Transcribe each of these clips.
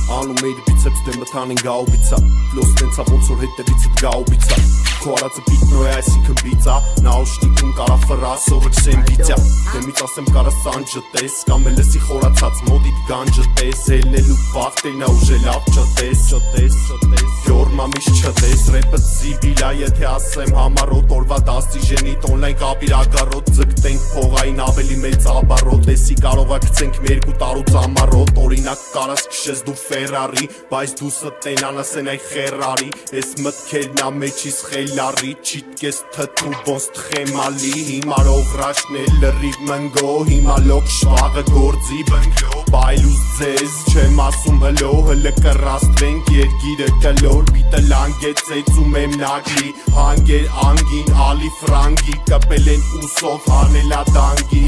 Անում էիր բիցեպս դե մթանին գաուբիցա Լոս տենցա ոնց որ հետևիցդ գաուբիցա Քո արածը բիտնո է այսինքն բիծա Նա ուշտիկում կարա ֆրա սովը չսեն բիծյա Դեմից ասեմ կարա սանջը տես Կամ էլ եսի խորացած մոդիտ գանջը տես Հելնելու բաղթել նա ուժել ավ չտես Յորմա միշ չտես Ռեպը զիբիլա եթե ասեմ համարոտ Օրվա դաստիժենիտ օնլայն կապիր ագարոտ Ձգտենք փողային ավելի մեծ աբարոտ Էսի կարողա կցենք մի երկու տարուց ամարոտ Օրինակ կարաս քշես դու Ferrari Բայց դուսը տենան ասեն այ խերարի Ես մտքերն ամեջիս խելարի Չիտկես թթու ոնց թխեմալի Հիմար ողրաշն է լրիվ մնգո Հիմա լոք շվաղը գործի բնգո Բայլուս ձեզ չեմ ասում հլո Հլը կռաստվենք երգիրը կլոր Բիտը լանգեց էծում եմ նագլի Հանգեր անգին ալի ֆրանգի Կպել են ուսով հանելա դանգի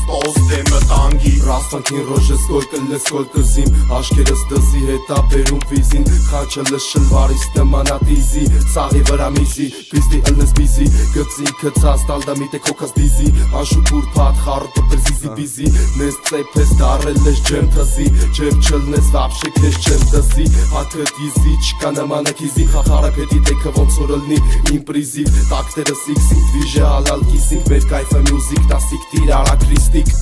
Պոստե մտանգի Ռաստանքին ռոժը սկոլկը լսկոլկը զիմ Աշկերս դզի հետա բերում վիզին Խաչը լշլվարիս նմանատիզի Սաղի վրա միզի Պիստի ըլնս բիզի Գծի կծած տալդա միտե կոքաս դիզի Անշուկուր պատ խարոտը բրզիզի բիզի Նես ծեպես դարել ես ջեմ թզի Ջեմ չլնես վապշե քեզ չեմ դզի Հաթը դիզի չկա նմանակիզի Խարապ հետի տեքը ոնց որ ըլնի իմպրիզիվ Տակտերը սիքսինք վիժը ալալ կիսինք Մեր կայֆը մյուզիկ տասիկ տիր արա քրիստիկ